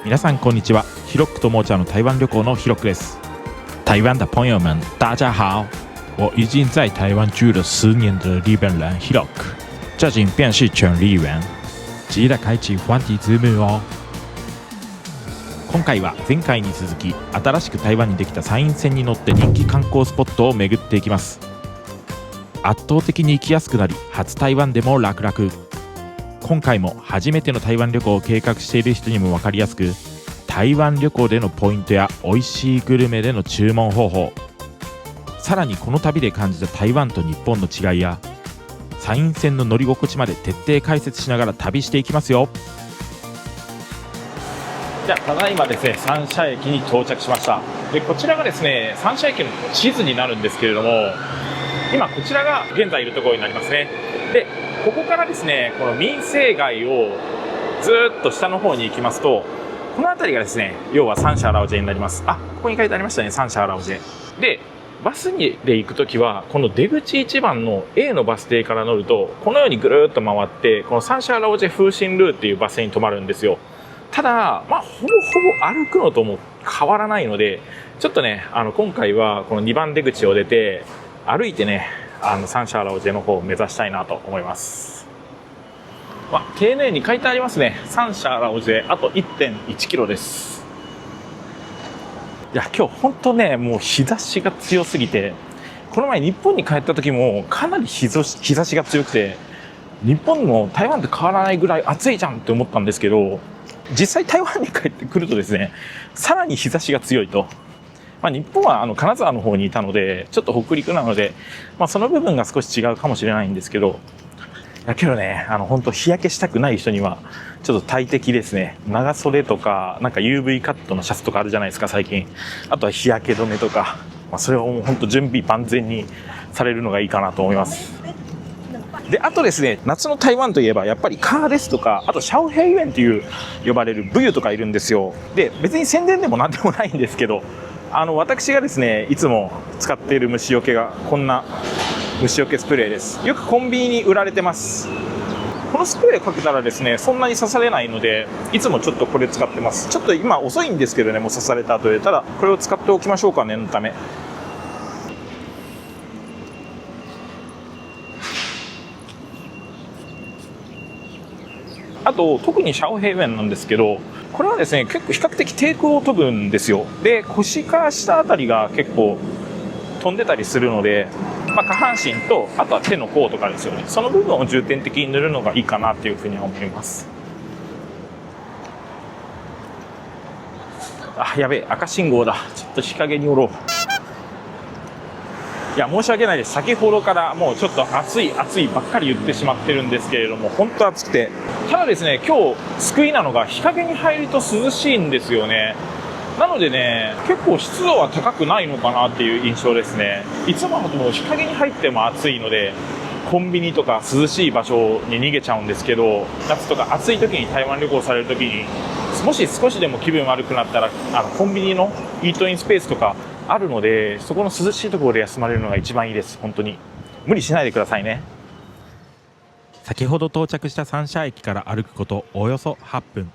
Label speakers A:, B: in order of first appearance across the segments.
A: 皆さんこんにちは。ヒロックとモーチャーの台湾旅行のヒロックです。台湾的朋友们，大家好，我已经在台湾住了10年的日本人ヒロック。这景便是全日元。记得开启繁体字幕哦。今回は前回に続き、新しく台湾にできた山陰線に乗って人気観光スポットを巡っていきます。圧倒的に行きやすくなり、初台湾でも楽々。今回も初めての台湾旅行を計画している人にも分かりやすく、台湾旅行でのポイントや美味しいグルメでの注文方法、さらにこの旅で感じた台湾と日本の違いや山陰線の乗り心地まで徹底解説しながら旅していきますよ。じゃあただいまですね、三社駅に到着しました。でこちらがですね、三社駅の地図になるんですけれども、今こちらが現在いるところになりますね。でここからですね、この民生街をずっと下の方に行きますと、この辺りがですね、要は三社アラオジェになります。ここに書いてありましたね、三社アラオジェで、バスで行くときはこの出口1番の A のバス停から乗ると、このようにぐるっと回ってこの三社アラオジェ風神ルーっていうバス停に止まるんですよ。ただほぼほぼ歩くのとも変わらないので、ちょっとね、今回はこの2番出口を出て歩いてね、三社アラオジェの方を目指したいなと思います。丁寧に書いてありますね。三社アラオジェあと 1.1 キロです。いや今日本当ね、もう日差しが強すぎて、この前日本に帰った時もかなり日差しが強くて、日本の台湾と変わらないぐらい暑いじゃんって思ったんですけど、実際台湾に帰ってくるとですね、さらに日差しが強いと。日本は金沢の方にいたので、ちょっと北陸なので、その部分が少し違うかもしれないんですけど、だけどね、本当日焼けしたくない人にはちょっと大敵ですね。長袖とか、なんか UV カットのシャツとかあるじゃないですか、最近。あとは日焼け止めとか、それをもう本当準備万全にされるのがいいかなと思います。で、あとですね、夏の台湾といえばやっぱりカーですとか、あとシャオヘイユエンという呼ばれるブユとかいるんですよ。で、別に宣伝でもなんでもないんですけど、私がですね、いつも使っている虫除けがこんな虫除けスプレーです。よくコンビニに売られてます。このスプレーかけたらですね、そんなに刺されないので、いつもちょっとこれ使ってます。ちょっと今遅いんですけどね、もう刺された後で。ただこれを使っておきましょうか、念のため。あと特にシャオヘイユエンなんですけど、これはですね、結構比較的低空を飛ぶんですよ。で、腰から下あたりが結構飛んでたりするので、下半身とあとは手の甲とかですよね、その部分を重点的に塗るのがいいかなっていうふうに思います。やべえ、赤信号だ。ちょっと日陰におろう。いや申し訳ないです。先ほどからもうちょっと暑いばっかり言ってしまってるんですけれども、本当暑くて、ただですね、今日救いなのが日陰に入ると涼しいんですよね。なのでね、結構湿度は高くないのかなっていう印象ですね。いつも日陰に入っても暑いので、コンビニとか涼しい場所に逃げちゃうんですけど、夏とか暑い時に台湾旅行される時に、もし少しでも気分悪くなったらコンビニのイートインスペースとかあるので、そこの涼しいところで休まれるのが一番いいです。本当に無理しないでくださいね。先ほど到着した三社駅から歩くことおよそ8分、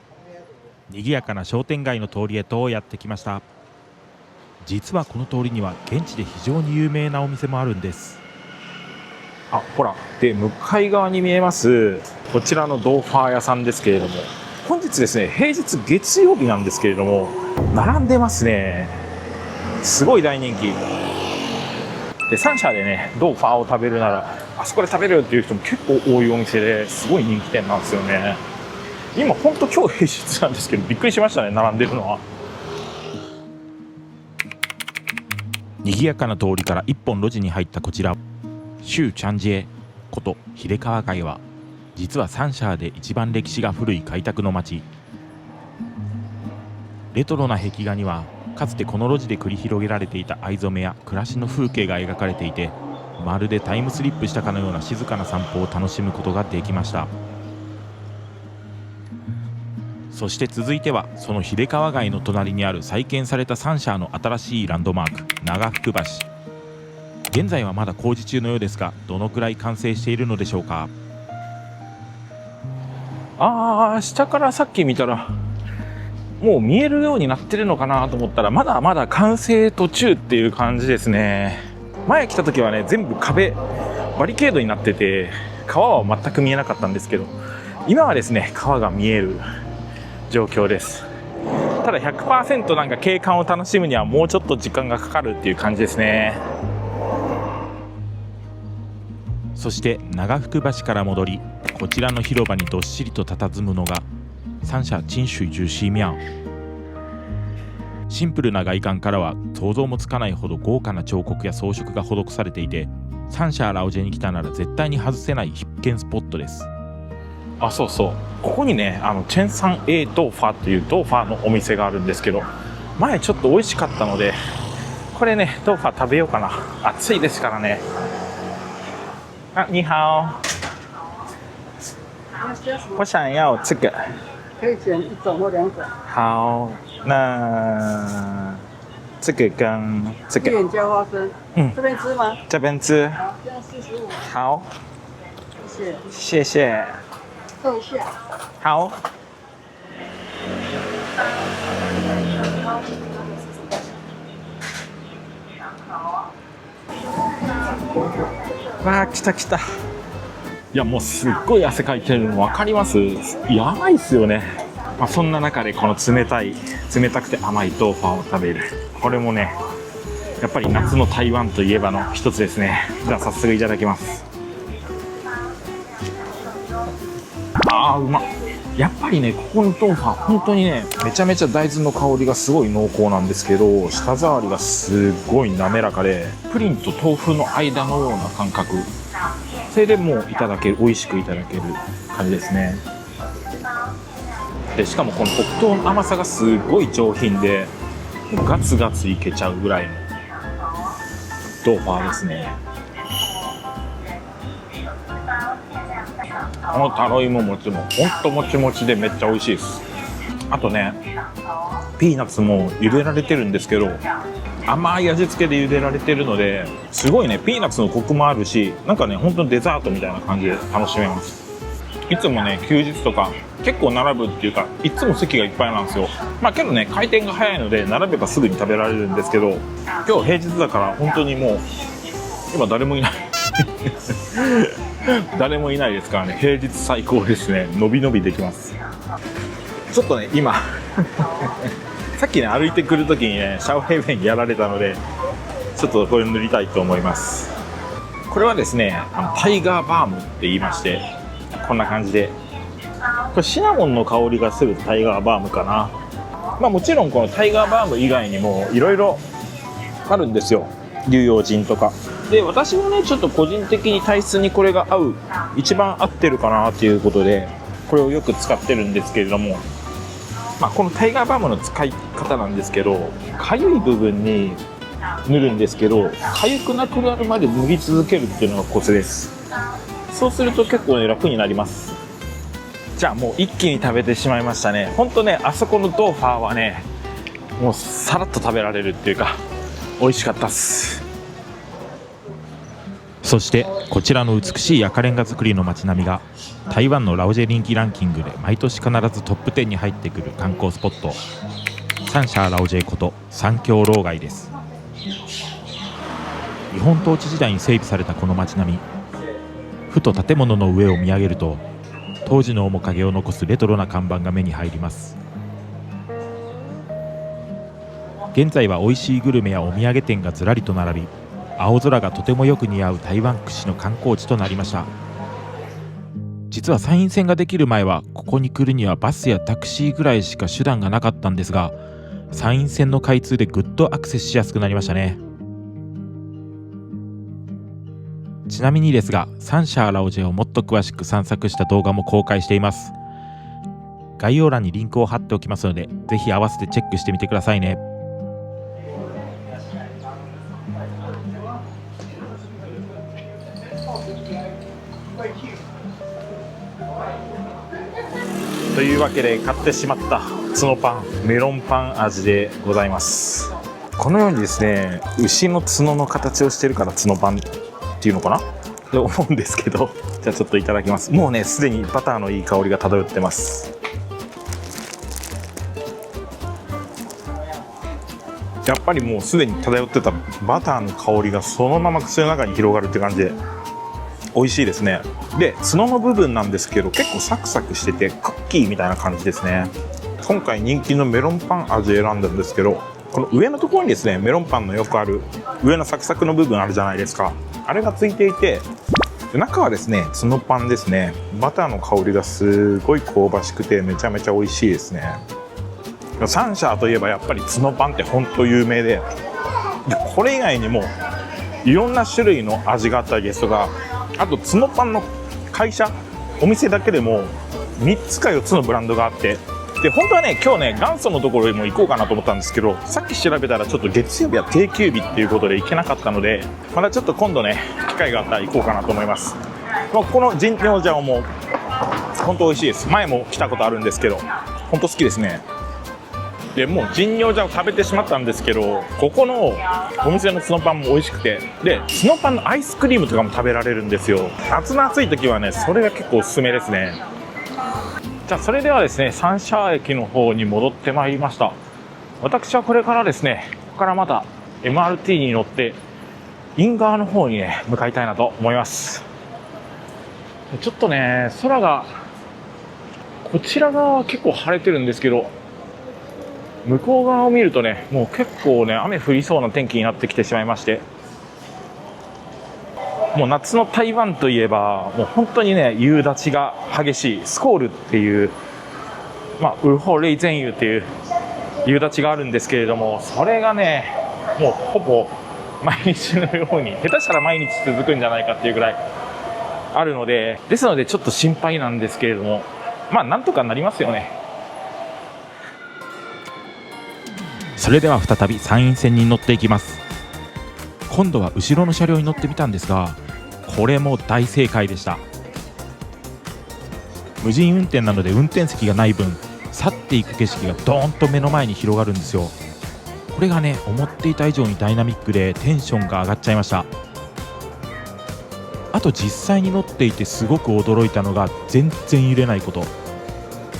A: 賑やかな商店街の通りへとやってきました。実はこの通りには現地で非常に有名なお店もあるんです。ほら、で向かい側に見えますこちらのドーファー屋さんですけれども、本日ですね、平日月曜日なんですけれども並んでますね。すごい大人気で、三社でねドーファーを食べるならあそこで食べるっていう人も結構多いお店で、すごい人気店なんですよね。今本当今日平日なんですけどびっくりしましたね、並んでるのは。賑やかな通りから一本路地に入ったこちら、シューチャンジエこと秀川街は、実は三社で一番歴史が古い開拓の街。レトロな壁画にはかつてこの路地で繰り広げられていた藍染めや暮らしの風景が描かれていて、まるでタイムスリップしたかのような静かな散歩を楽しむことができました。そして続いてはその秀川街の隣にある再建された三社の新しいランドマーク、長福橋。現在はまだ工事中のようですが、どのくらい完成しているのでしょうか。下からさっき見たらもう見えるようになってるのかなと思ったら、まだまだ完成途中っていう感じですね。前来た時はね、全部壁バリケードになってて、川は全く見えなかったんですけど、今はですね、川が見える状況です。ただ 100% なんか景観を楽しむにはもうちょっと時間がかかるっていう感じですね。
B: そして長福橋から戻り、こちらの広場にどっしりと佇むのが三社珍水樹寺廟。シンプルな外観からは想像もつかないほど豪華な彫刻や装飾が施されていて、三社ラオジェに来たなら絶対に外せない必見スポットです。
A: あ、そうそう、ここにね、チェンサン A ドーファーっていうドーファーのお店があるんですけど、前ちょっと美味しかったので、これね、ドーファー食べようかな。暑いですからね。あ、你好。我想要这个。
C: 可以选一种或两种。
A: 好，那这个跟这个。
C: 芋圆加花生。这边吃吗？
A: 这边吃。
C: 好，这样45。
A: 好，
C: 谢谢。
A: 谢谢。
C: 凑一下。
A: 好。わあ、来た来た。いや、もうすっごい汗かいてるの分かります？やばいっすよね。まあ、そんな中でこの冷たくて甘い豆腐を食べる。これもね、やっぱり夏の台湾といえばの一つですね。じゃあ早速いただきます。あー、うまっ。やっぱりね、ここの豆腐は本当にね、めちゃめちゃ大豆の香りがすごい濃厚なんですけど、舌触りがすごい滑らかで、プリンと豆腐の間のような感覚、それでもういただける、美味しくいただける感じですね。でしかもこの黒糖の甘さがすごい上品で、ガツガツいけちゃうぐらいの豆腐ですね。このタロイモ餅もほんともちもちでめっちゃ美味しいです。あとね、ピーナッツも茹でられてるんですけど、甘い味付けで茹でられてるので、すごいね、ピーナッツのコクもあるし、なんかね、ほんとデザートみたいな感じで楽しめます。いつもね、休日とか結構並ぶっていうか、いつも席がいっぱいなんですよ。まあけどね、回転が早いので並べばすぐに食べられるんですけど、今日平日だから本当にもう今誰もいない誰もいないですからね、平日最高ですね。のびのびできます。ちょっとね、今さっきね、歩いてくるときにね、シャオヘイウェイにやられたので、ちょっとこれ塗りたいと思います。これはですね、タイガーバームって言いまして、こんな感じで、これシナモンの香りがするタイガーバームかな。まあもちろんこのタイガーバーム以外にもいろいろあるんですよ。龍葉人とかで、私もね、ちょっと個人的に体質にこれが一番合ってるかなということで、これをよく使ってるんですけれども、まあ、このタイガーバームの使い方なんですけど、かゆい部分に塗るんですけど、かゆくなくなるまで塗り続けるっていうのがコツです。そうすると結構ね、楽になります。じゃあもう一気に食べてしまいましたね。ほんとね、あそこのドーファーはね、もうさらっと食べられるっていうか、美味しかったっす。
B: そしてこちらの美しい赤レンガ造りの街並みが台湾のラオジェ人気ランキングで毎年必ずトップ10に入ってくる観光スポット、三社ラオジェこと三峡老街です。日本統治時代に整備されたこの街並み、ふと建物の上を見上げると当時の面影を残すレトロな看板が目に入ります。現在は美味しいグルメやお土産店がずらりと並び、青空がとてもよく似合う台湾屈指の観光地となりました。実は山陰線ができる前はここに来るにはバスやタクシーぐらいしか手段がなかったんですが、山陰線の開通でぐっとアクセスしやすくなりましたね。ちなみにですが、三社ラオジェをもっと詳しく散策した動画も公開しています。概要欄にリンクを貼っておきますので、ぜひ合わせてチェックしてみてくださいね。
A: というわけで買ってしまった角パン、メロンパン味でございます。このようにですね、牛の角の形をしてるから角パンっていうのかなと思うんですけど、じゃあちょっといただきます。もうね、すでにバターのいい香りが漂ってます。やっぱりもうすでに漂ってたバターの香りがそのまま口の中に広がるって感じで美味しいですね。で角の部分なんですけど結構サクサクしててクッキーみたいな感じですね。今回人気のメロンパン味選んだんですけど、この上のところにですねメロンパンのよくある上のサクサクの部分あるじゃないですか。あれがついていて、中はですね角パンですね。バターの香りがすごい香ばしくてめちゃめちゃ美味しいですね。サンシャーといえばやっぱり角パンって本当有名で、これ以外にもいろんな種類の味があったりですとか、あと角パンの会社お店だけでも3つか4つのブランドがあって、で本当はね今日ね元祖のところにも行こうかなと思ったんですけど、さっき調べたらちょっと月曜日は定休日っていうことで行けなかったので、またちょっと今度ね機会があったら行こうかなと思います。このジンニョウジャオも本当美味しいです。前も来たことあるんですけど本当好きですね。でもうジンニョウジャオ食べてしまったんですけど、ここのお店の角パンも美味しくて、で角パンのアイスクリームとかも食べられるんですよ。夏の暑い時はねそれが結構おすすめですね。じゃあそれではですねサンシャー駅の方に戻ってまいりました。私はこれからですねここからまた MRT に乗ってイン側の方にね向かいたいなと思います。ちょっとね空がこちら側は結構晴れてるんですけど、向こう側を見るとねもう結構ね雨降りそうな天気になってきてしまいまして、もう夏の台湾といえばもう本当にね夕立が激しいスコールっていう、ウホレイゼンユっていう夕立があるんですけれども、それがねもうほぼ毎日のように下手したら毎日続くんじゃないかっていうぐらいあるので、ですのでちょっと心配なんですけれども、なんとかなりますよね。
B: それでは再び山陰線に乗っていきます。今度は後ろの車両に乗ってみたんですが、これも大正解でした。無人運転なので運転席がない分、去っていく景色がドーンと目の前に広がるんですよ。これがね思っていた以上にダイナミックでテンションが上がっちゃいました。あと実際に乗っていてすごく驚いたのが全然揺れないこと。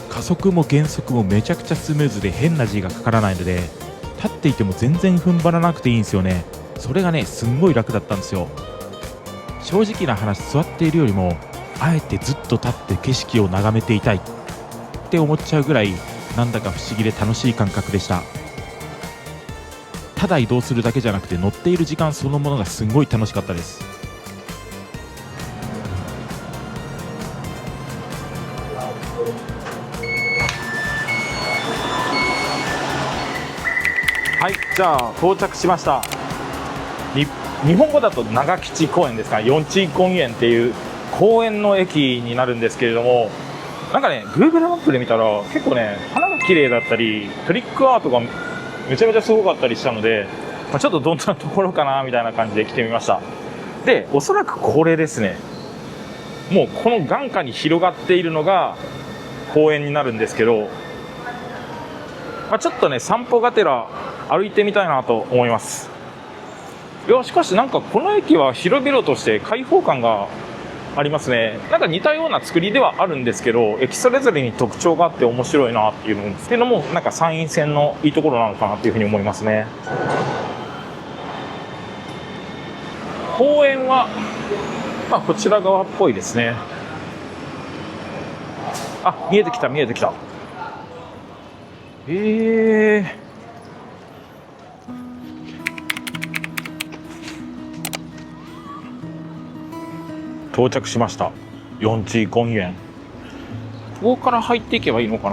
B: 加速も減速もめちゃくちゃスムーズで変な G がかからないので、立っていても全然踏ん張らなくていいんですよね。それがねすんごい楽だったんですよ。正直な話、座っているよりもあえてずっと立って景色を眺めていたいって思っちゃうぐらい、なんだか不思議で楽しい感覚でした。ただ移動するだけじゃなくて乗っている時間そのものがすごい楽しかったです。
A: はい、じゃあ到着しました。日本語だと長吉公園ですか、四地公園っていう公園の駅になるんですけれども、なんかね Google マップで見たら結構ね花が綺麗だったりトリックアートがめちゃめちゃすごかったりしたので、ちょっとどんなところかなみたいな感じで来てみました。でおそらくこれですね、もうこの眼下に広がっているのが公園になるんですけど、ちょっとね散歩がてら歩いてみたいなと思います。いやしかしなんかこの駅は広々として開放感がありますね。なんか似たような作りではあるんですけど、駅それぞれに特徴があって面白いなっていうのもなんか山陰線のいいところなのかなっていうふうに思いますね。公園はこちら側っぽいですね。見えてきた見えてきた。到着しました。四地公園。ここから入っていけばいいのか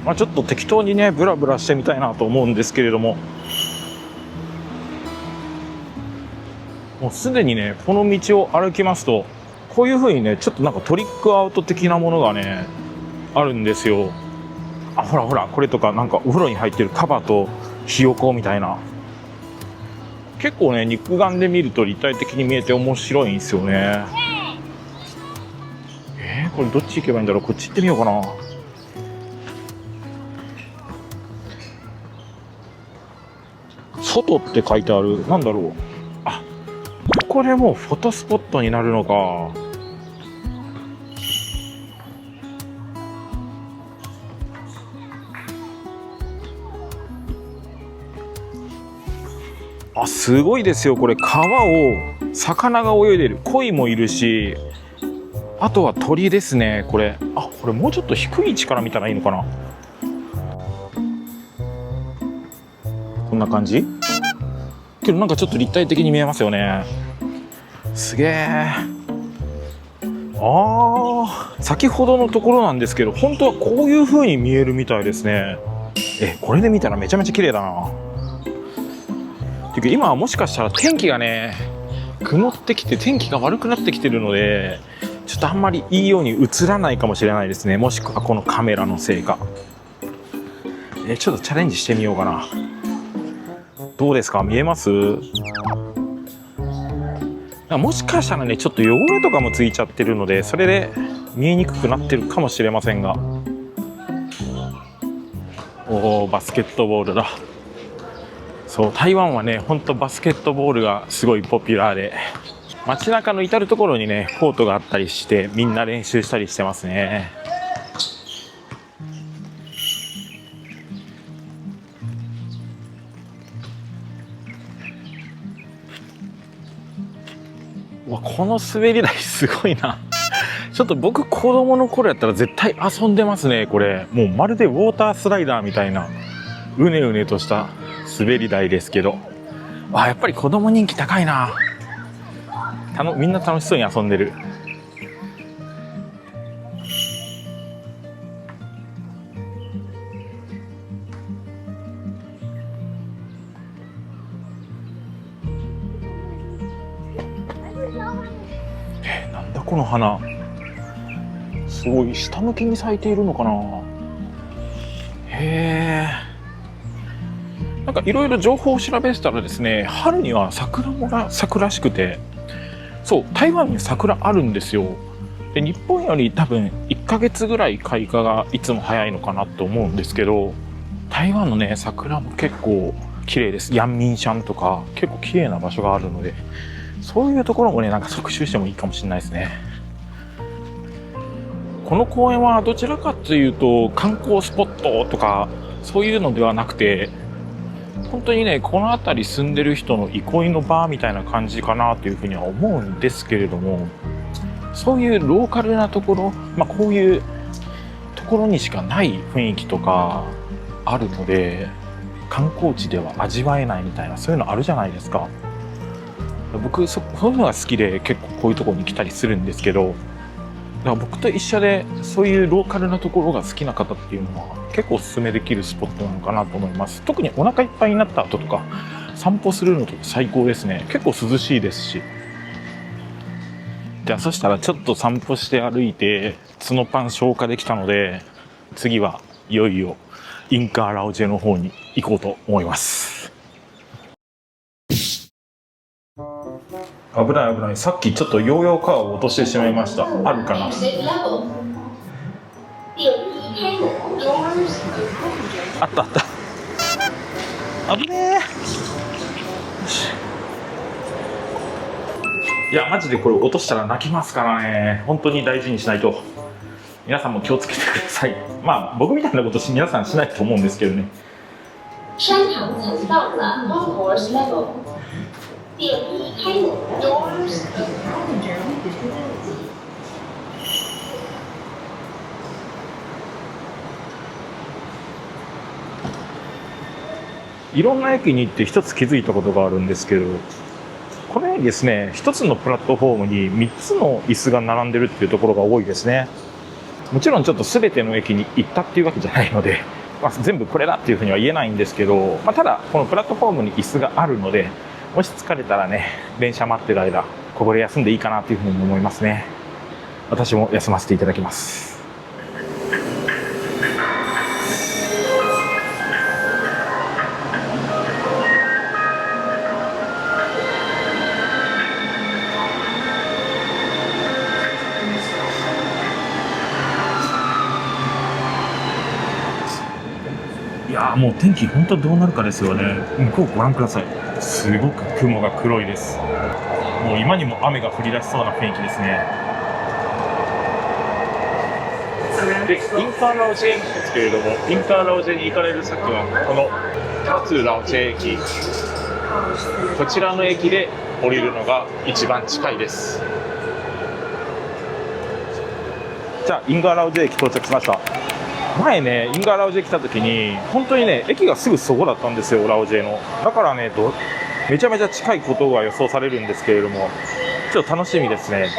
A: な。ちょっと適当にねブラブラしてみたいなと思うんですけれども、もうすでにねこの道を歩きますとこういう風にねちょっとなんかトリックアウト的なものがねあるんですよ。ほらほら、これとかなんかお風呂に入ってるカバとひよこみたいな、結構ね肉眼で見ると立体的に見えて面白いんですよね。これどっち行けばいいんだろう。こっち行ってみようかな。外って書いてある。なんだろう。ここでもうフォトスポットになるのか。あ、すごいですよこれ。川を魚が泳いでる、鯉もいるし、あとは鳥ですね。これもうちょっと低い位置から見たらいいのかな。こんな感じけどなんかちょっと立体的に見えますよね。すげえ。先ほどのところなんですけど、本当はこういう風に見えるみたいですね。これで見たらめちゃめちゃ綺麗だな。てか今はもしかしたら天気がね、曇ってきて天気が悪くなってきてるので、ちょっとあんまりいいように映らないかもしれないですね。もしくはこのカメラのせいか。ちょっとチャレンジしてみようかな。どうですか、見えます？もしかしたらね、ちょっと汚れとかもついちゃってるので、それで見えにくくなってるかもしれませんが。バスケットボールだ。そう、台湾はね、ほんとバスケットボールがすごいポピュラーで、街中の至る所にね、コートがあったりして、みんな練習したりしてますね。この滑り台すごいな。ちょっと僕子供の頃やったら絶対遊んでますね。これもうまるでウォータースライダーみたいなうねうねとした滑り台ですけど、やっぱり子供人気高いな。みんな楽しそうに遊んでる。なんだこの花、すごい下向きに咲いているのかな。なんかいろいろ情報を調べてたらですね、春には桜もが咲くらしくて、そう、台湾に桜あるんですよ。で、日本より多分1ヶ月ぐらい開花がいつも早いのかなと思うんですけど、台湾のね、桜も結構綺麗です。ヤンミンシャンとか結構綺麗な場所があるので、そういうところもね、なんか特集してもいいかもしれないですね。この公園はどちらかというと観光スポットとかそういうのではなくて、本当にね、この辺り住んでる人の憩いの場みたいな感じかなというふうには思うんですけれども、そういうローカルなところ、こういうところにしかない雰囲気とかあるので、観光地では味わえないみたいな、そういうのあるじゃないですか。僕そういうのが好きで結構こういうところに来たりするんですけど、だから僕と一緒でそういうローカルなところが好きな方っていうのは結構おすすめできるスポットなのかなと思います。特にお腹いっぱいになった後とか散歩するのとか最高ですね。結構涼しいですし。じゃあそしたらちょっと散歩して歩いて角パン消化できたので、次はいよいよインカーラオジェの方に行こうと思います。危ない危ない。さっきちょっとヨーヨーカーを落としてしまいました。あるかな。あったあった。危ねえ。いやマジでこれ落としたら泣きますからね。本当に大事にしないと。皆さんも気をつけてください。僕みたいなこと皆さんしないと思うんですけどね。
D: 商场曾到了 Doors Level。电梯开门 Doors。
A: いろんな駅に行って一つ気づいたことがあるんですけど、これですね、一つのプラットフォームに3つの椅子が並んでるっていうところが多いですね。もちろんちょっと全ての駅に行ったっていうわけじゃないので、全部これだっていうふうには言えないんですけど、ただこのプラットフォームに椅子があるので、もし疲れたらね、電車待ってる間ここで休んでいいかなというふうに思いますね。私も休ませていただきます。いやもう天気本当どうなるかですよね。向こうご覧ください。すごく雲が黒いです。もう今にも雨が降り出しそうな雰囲気ですね。で、インカーラオジェ駅ですけれども、インカーラオジェに行かれる先はこのタツラオジェ駅こちらの駅で降りるのが一番近いです。じゃあインガーラウジ駅到着しました。前ねインガーラウジ駅来た時に本当にね駅がすぐそこだったんですよ、ラウジェの。だからねめちゃめちゃ近いことが予想されるんですけれども、ちょっと楽しみですね。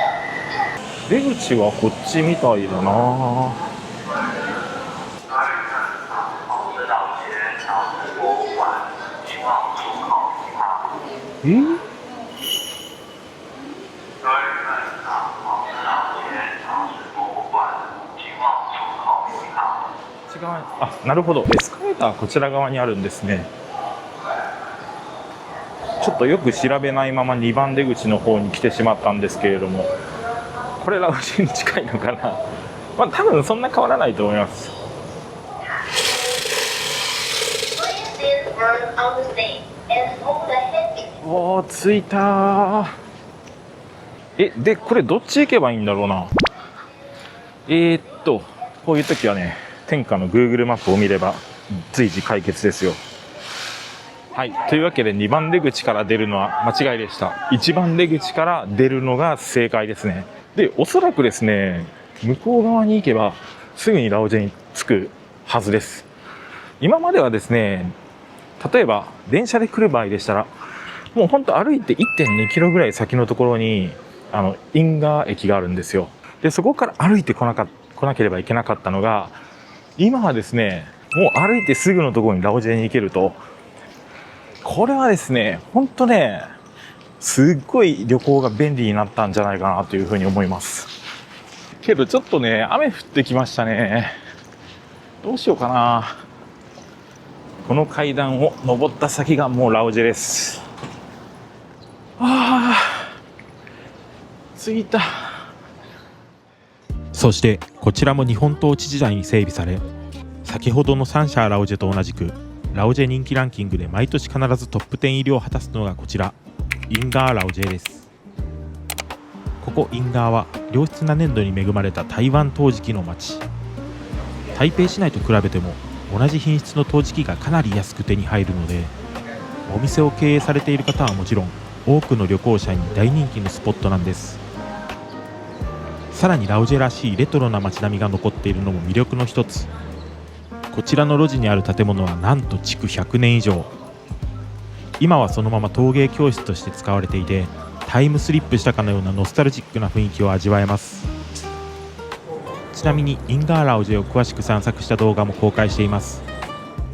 A: 出口はこっちみたいだな。あ、なるほど、エスカレーターはこちら側にあるんですね。ちょっとよく調べないまま2番出口の方に来てしまったんですけれども、これラウジに近いのかな。まあ多分そんな変わらないと思います。おー、着いたー。でこれどっち行けばいいんだろうな。こういう時はね天下の Google マップを見れば随時解決ですよ。はい、というわけで2番出口から出るのは間違いでした。1番出口から出るのが正解ですね。でおそらくですね向こう側に行けばすぐにラオジェに着くはずです。今まではですね、例えば電車で来る場合でしたらもうほんと歩いて 1.2 キロぐらい先のところにインガー駅があるんですよ。でそこから歩いて来なければいけなかったのが、今はですねもう歩いてすぐのところにラオジェに行けると、これはですね本当ねすっごい旅行が便利になったんじゃないかなというふうに思います。けどちょっとね雨降ってきましたね。どうしようかな。この階段を登った先がもうラオジェです。着いた。
B: そしてこちらも日本統治時代に整備され、先ほどのサンシャーラオジェと同じくラオジェ人気ランキングで毎年必ずトップ10入りを果たすのがこちらインガーラオジェです。ここインガーは良質な粘土に恵まれた台湾陶磁器の町。台北市内と比べても同じ品質の陶磁器がかなり安く手に入るので、お店を経営されている方はもちろん多くの旅行者に大人気のスポットなんです。さらにラオジェらしいレトロな街並みが残っているのも魅力の一つ。こちらの路地にある建物はなんと築100年以上。今はそのまま陶芸教室として使われていて、タイムスリップしたかのようなノスタルジックな雰囲気を味わえます。ちなみにインガーラオジェを詳しく散策した動画も公開しています。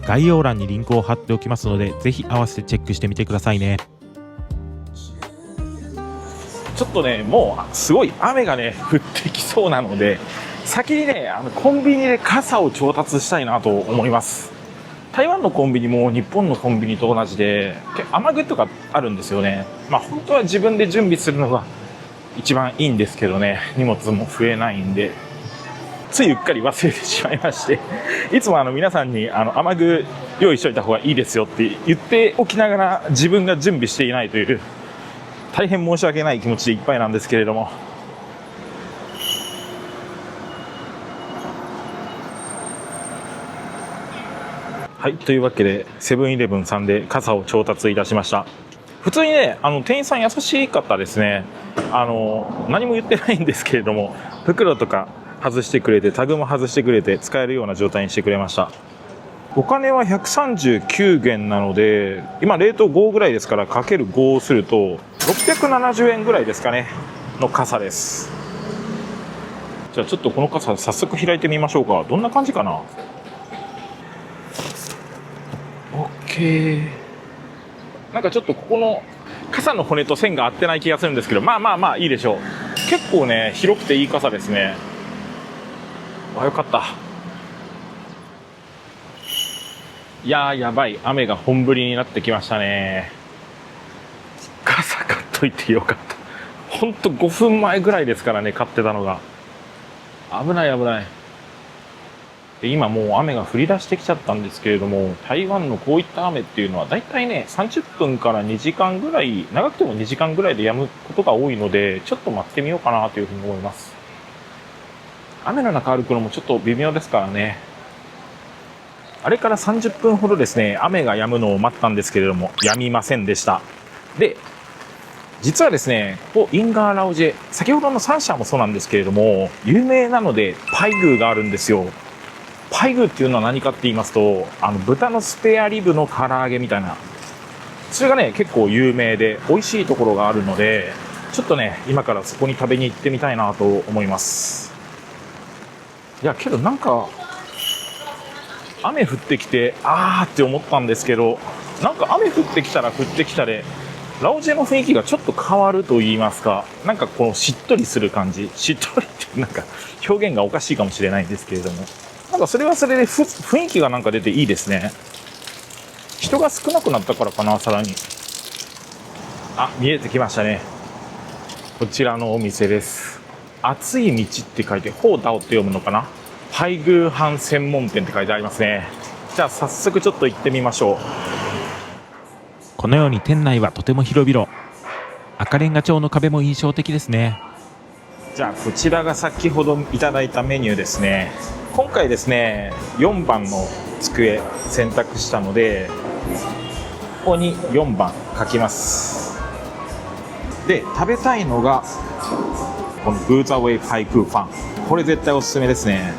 B: 概要欄にリンクを貼っておきますので、ぜひ合わせてチェックしてみてくださいね。
A: ちょっとねもうすごい雨がね降ってきそうなので、先にねコンビニで傘を調達したいなと思います。台湾のコンビニも日本のコンビニと同じで雨具とかあるんですよね。まあ本当は自分で準備するのが一番いいんですけどね、荷物も増えないんでついうっかり忘れてしまいまして、いつも皆さんに雨具用意しといた方がいいですよって言っておきながら自分が準備していないという大変申し訳ない気持ちでいっぱいなんですけれども、はい、というわけでセブンイレブンさんで傘を調達いたしました。普通にね店員さん優しかったですね。何も言ってないんですけれども、袋とか外してくれてタグも外してくれて使えるような状態にしてくれました。お金は139元なので今レート5ぐらいですからかける5をすると670円ぐらいですかねの傘です。じゃあちょっとこの傘早速開いてみましょうか。どんな感じかな。 OK。 なんかちょっとここの傘の骨と線が合ってない気がするんですけど、まあいいでしょう。結構ね広くていい傘ですね。よかった。いやーやばい、雨が本降りになってきましたね。傘買っといてよかった。ほんと5分前ぐらいですからね買ってたのが。危ない危ない。で今もう雨が降り出してきちゃったんですけれども、台湾のこういった雨っていうのはだいたいね30分から2時間ぐらい、長くても2時間ぐらいで止むことが多いので、ちょっと待ってみようかなというふうに思います。雨の中歩くのもちょっと微妙ですからね。あれから30分ほどですね、雨が止むのを待ったんですけれども、止みませんでした。で、実はですね、ここインガーラオジェ、先ほどの3社もそうなんですけれども、有名なのでパイグーがあるんですよ。パイグーっていうのは何かって言いますと、豚のスペアリブの唐揚げみたいな、それがね、結構有名で美味しいところがあるので、ちょっとね、今からそこに食べに行ってみたいなと思います。いや、けどなんか、雨降ってきて、あーって思ったんですけど、なんか雨降ってきたら降ってきたで、ラオジェの雰囲気がちょっと変わると言いますか、なんかこのしっとりする感じ、しっとりってなんか表現がおかしいかもしれないんですけれども、なんかそれはそれで雰囲気がなんか出ていいですね。人が少なくなったからかな、さらに。あ、見えてきましたね。こちらのお店です。熱い道って書いて、ホーダオって読むのかな。パイグー飯専門店って書いてありますね。じゃあ早速ちょっと行ってみましょう。
B: このように店内はとても広々、赤レンガ調の壁も印象的ですね。
A: じゃあこちらが先ほどいただいたメニューですね。今回ですね、4番の机選択したので、ここに4番書きます。で、食べたいのがこのグーザウェイパイクーファン、これ絶対おすすめですね。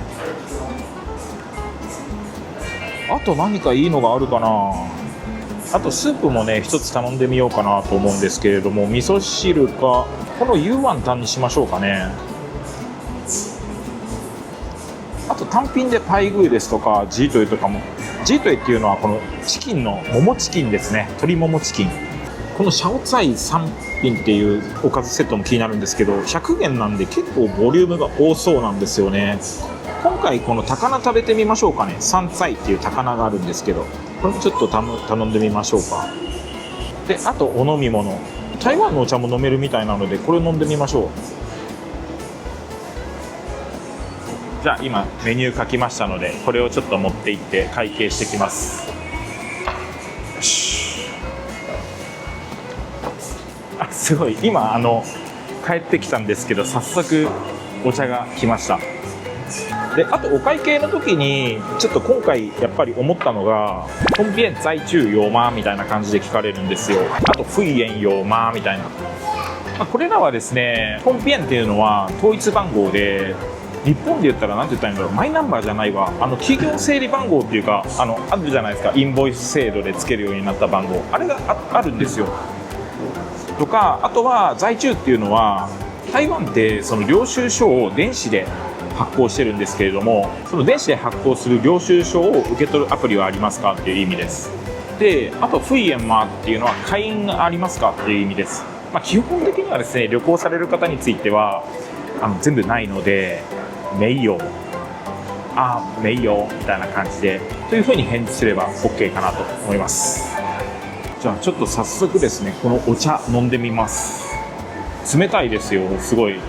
A: あと何かいいのがあるかな。あとスープもね、一つ頼んでみようかなと思うんですけれども、味噌汁かこのユーワンタンにしましょうかね。あと単品でパイグーですとかジートイとかも、ジートイっていうのはこのチキンのももチキンですね、鶏ももチキン。このシャオツァイ3品っていうおかずセットも気になるんですけど、100元なんで結構ボリュームが多そうなんですよね。今回この高菜食べてみましょうかね。サンツァイっていう高菜があるんですけど、これもちょっと頼んでみましょうか。で、あとお飲み物、台湾のお茶も飲めるみたいなので、これ飲んでみましょう。じゃあ今メニュー書きましたので、これをちょっと持って行って会計してきます。よし。あ、すごい、今帰ってきたんですけど、早速お茶が来ました。で、あとお会計の時にちょっと今回やっぱり思ったのが、トンビエン在中ヨーマーみたいな感じで聞かれるんですよ。あとフイエンヨーマーみたいな、これらはですね、トンビエンっていうのは統一番号で、日本で言ったら何て言ったらいいんだろう、マイナンバーじゃないわ、企業整理番号っていうか、あるじゃないですか、インボイス制度でつけるようになった番号、あれが あるんですよ。とか、あとは在中っていうのは、台湾ってその領収書を電子で発行してるんですけれども、その電子で発行する領収書を受け取るアプリはありますかっていう意味です。で、あとフイエンマーっていうのは会員がありますかっていう意味です。基本的にはですね、旅行される方については全部ないので、メイヨメイヨみたいな感じでというふうに返事すれば OK かなと思います。じゃあちょっと早速ですね、このお茶飲んでみます。冷たいですよ、すごい。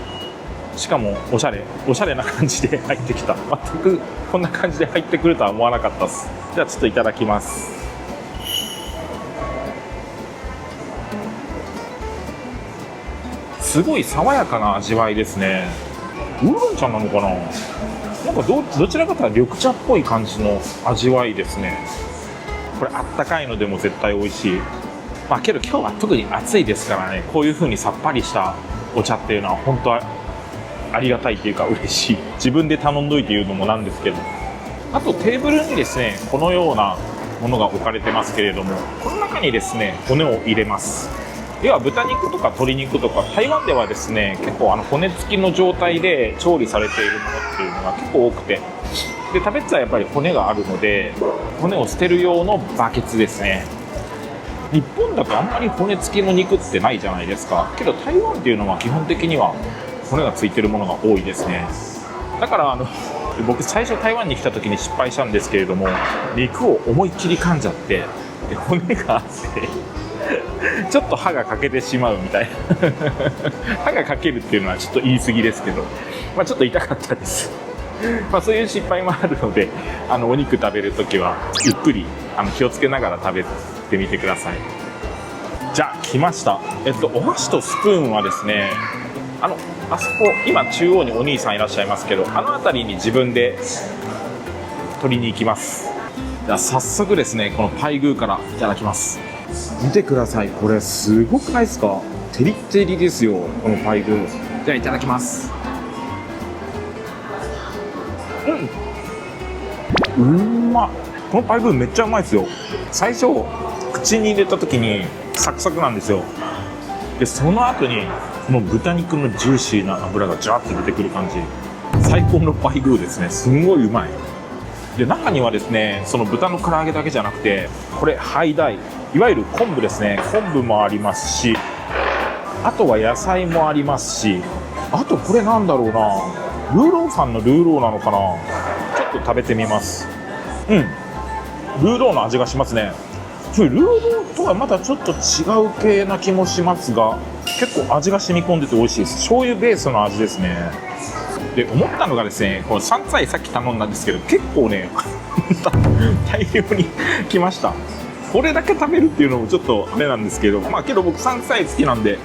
A: しかもおしゃれな感じで入ってきた。全くこんな感じで入ってくるとは思わなかったです。じゃあちょっといただきます。すごい爽やかな味わいですね。ウーロン茶なのかな。なんかどちらかというと緑茶っぽい感じの味わいですね。これあったかいのでも絶対美味しい。けど今日は特に暑いですからね、こういう風にさっぱりしたお茶っていうのは本当はありがたいっていうか嬉しい。自分で頼んどいて言うのもなんですけど、あとテーブルにですね、このようなものが置かれてますけれども、この中にですね、骨を入れます。要は豚肉とか鶏肉とか、台湾ではですね、結構骨付きの状態で調理されているものっていうのが結構多くて、で食べたらやっぱり骨があるので、骨を捨てる用のバケツですね。日本だとあんまり骨付きの肉ってないじゃないですか。けど台湾っていうのは基本的には骨がついてるものが多いですね。だから僕最初台湾に来た時に失敗したんですけれども、肉を思いっきり噛んじゃって、で骨があってちょっと歯が欠けてしまうみたいな歯が欠けるっていうのはちょっと言い過ぎですけど、ちょっと痛かったですそういう失敗もあるので、お肉食べるときはゆっくり気をつけながら食べてみてください。じゃあ来ました。お箸とスプーンはですね、あそこ今中央にお兄さんいらっしゃいますけど、辺りに自分で取りに行きます。じゃあ早速ですね、このパイグーからいただきます。見てください、これすごくないですか？テリッテリですよ、このパイグー。じゃあいただきます。うまっ。このパイグーめっちゃうまいですよ。最初口に入れた時にサクサクなんですよ。でその後にこの豚肉のジューシーな脂がジャーって出てくる感じ、最高のパイグーですね。すんごいうまい。で中にはですね、その豚の唐揚げだけじゃなくて、これハイダイ、いわゆる昆布ですね。昆布もありますし、あとは野菜もありますし、あとこれなんだろうな、ルーローさんのルーローなのかな。ちょっと食べてみます。ルーローの味がしますね。ルーローとはまたちょっと違う系な気もしますが、結構味が染み込んでて美味しいです。醤油ベースの味ですね。で思ったのがですね、この山菜さっき頼んだんですけど、結構ね大量に来ました。これだけ食べるっていうのもちょっとあれなんですけど、まあけど僕山菜好きなんで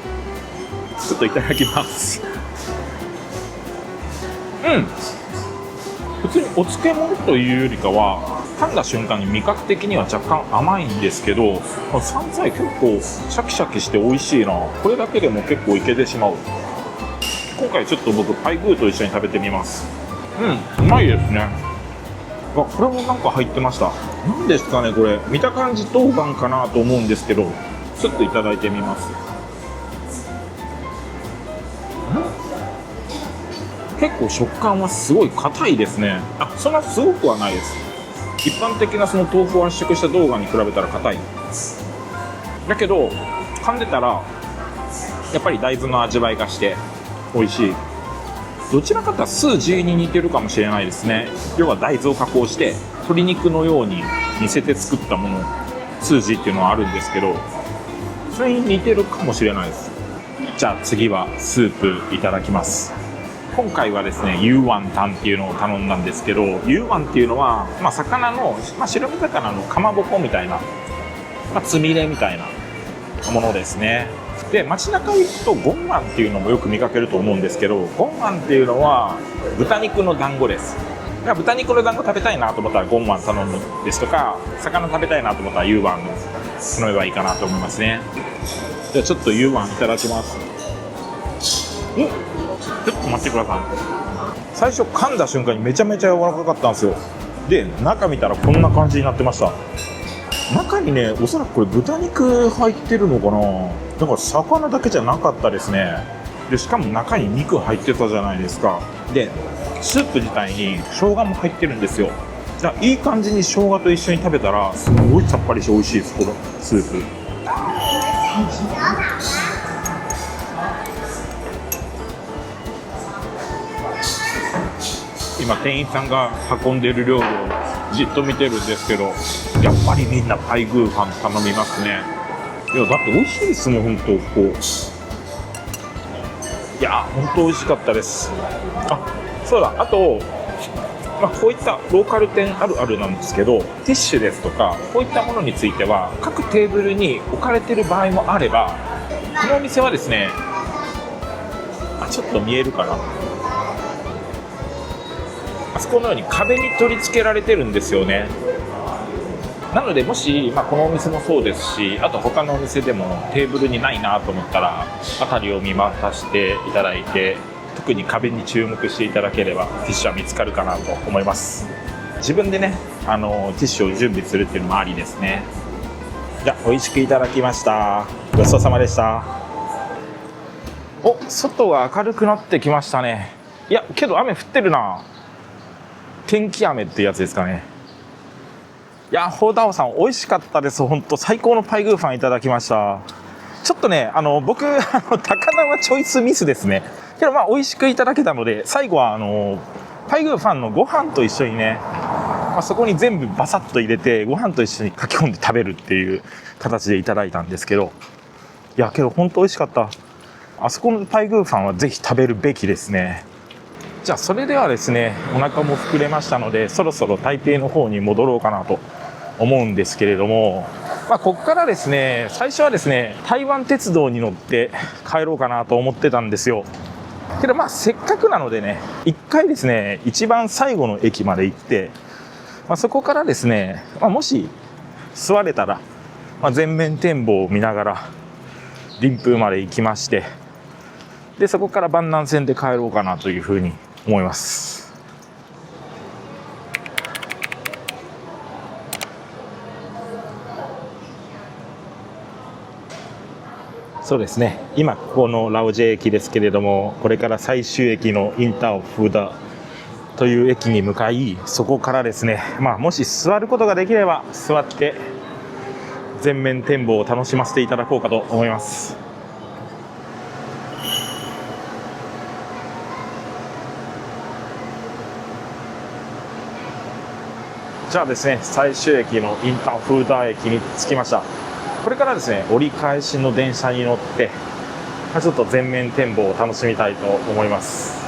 A: ちょっといただきます。普通にお漬物というよりかは、噛んだ瞬間に味覚的には若干甘いんですけど、この山菜結構シャキシャキして美味しいな。これだけでも結構いけてしまう。今回ちょっと僕パイグーと一緒に食べてみます。うまいですね。これもなんか入ってました。何ですかねこれ。見た感じ冬瓜かなと思うんですけど、ちょっといただいてみます。結構食感はすごい硬いですね。そんなすごくはないです。一般的なその豆腐を圧縮した冬瓜に比べたら硬い。だけど噛んでたらやっぱり大豆の味わいがして美味しい。どちらかというとスージーに似てるかもしれないですね。要は大豆を加工して鶏肉のように似せて作ったもの、スージーっていうのはあるんですけど、それに似てるかもしれないです。じゃあ次はスープいただきます。今回はですね、ユーワンタンっていうのを頼んだんですけど、ユーワンっていうのは、魚の、白身魚のかまぼこみたいな、つみれみたいなものですね。で街中行くとゴンワンっていうのもよく見かけると思うんですけど、ゴンワンっていうのは豚肉の団子です。豚肉の団子食べたいなと思ったらゴンワン頼むですとか、魚食べたいなと思ったらユーワン頼めばいいかなと思いますね。じゃあちょっとユーワンいただきます。ちょっと待ってください。最初噛んだ瞬間にめちゃめちゃ柔らかかったんですよ。で中見たらこんな感じになってました。中にね、おそらくこれ豚肉入ってるのかな。だから魚だけじゃなかったですね。でしかも中に肉入ってたじゃないですか。でスープ自体に生姜も入ってるんですよ。だからいい感じに生姜と一緒に食べたらすごいさっぱりして美味しいです。このスープ今店員さんが運んでる料理をじっと見てるんですけど、やっぱりみんなパイグーパン頼みますね。いやだって美味しいですもん、本当。いや本当美味しかったです。そうだ、あと、こういったローカル店あるあるなんですけど、ティッシュですとかこういったものについては各テーブルに置かれてる場合もあれば、このお店はですね、ちょっと見えるかな、あそこのように壁に取り付けられてるんですよね。なのでもし、このお店もそうですし、あと他のお店でもテーブルにないなと思ったら辺りを見渡していただいて、特に壁に注目していただければティッシュは見つかるかなと思います。自分でね、ティッシュを準備するっていうのもありですね。じゃあ美味しくいただきました。ごちそうさまでした。外が明るくなってきましたね。いやけど雨降ってるな。天気雨ってやつですかね。いやホーダオさん美味しかったです。本当最高のパイグーファンいただきました。ちょっとね、僕高菜はチョイスミスですね。けど美味しくいただけたので、最後はパイグーファンのご飯と一緒にね、そこに全部バサッと入れてご飯と一緒にかき込んで食べるっていう形でいただいたんですけど、いやけど本当美味しかった。あそこのパイグーファンはぜひ食べるべきですね。じゃあそれではですね、お腹も膨れましたので、そろそろ台北の方に戻ろうかなと思うんですけれども、ここからですね、最初はですね、台湾鉄道に乗って帰ろうかなと思ってたんですよ。けどせっかくなのでね、一回ですね、一番最後の駅まで行って、そこからですね、もし座れたら、全面展望を見ながら林風まで行きまして、でそこから万南線で帰ろうかなというふうに思います。そうですね、今ここのラオジェ駅ですけれども、これから最終駅のインターオフーダという駅に向かい、そこからですね、もし座ることができれば座って全面展望を楽しませていただこうかと思います。じゃあですね、最終駅のインターフーダー駅に着きました。これからですね、折り返しの電車に乗って、ちょっと全面展望を楽しみたいと思います。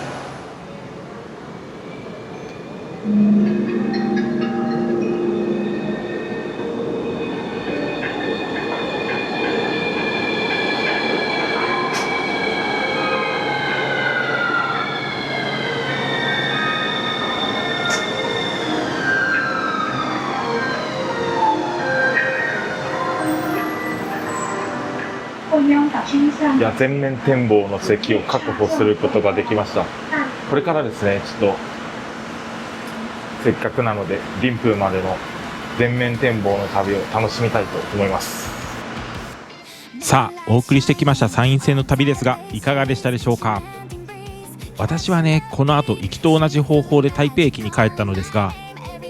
A: いや、全面展望の席を確保することができました。これからですね、ちょっとせっかくなので林風までの全面展望の旅を楽しみたいと思います。
B: さあお送りしてきました山陰線の旅ですが、いかがでしたでしょうか。私はね、この後行きと同じ方法で台北駅に帰ったのですが、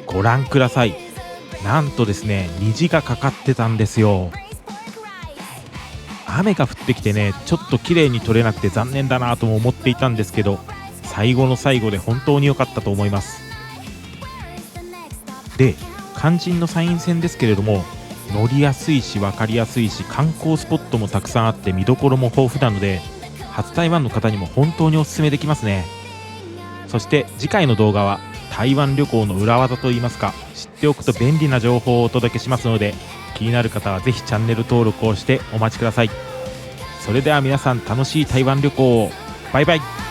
B: ご覧ください。なんとですね、虹がかかってたんですよ。雨が降ってきてね、ちょっと綺麗に撮れなくて残念だなとも思っていたんですけど、最後の最後で本当に良かったと思います。で、肝心の山陰線ですけれども、乗りやすいし分かりやすいし、観光スポットもたくさんあって見どころも豊富なので、初台湾の方にも本当におすすめできますね。そして次回の動画は台湾旅行の裏技といいますか、知っておくと便利な情報をお届けしますので、気になる方はぜひチャンネル登録をしてお待ちください。それでは皆さん、楽しい台湾旅行を。バイバイ。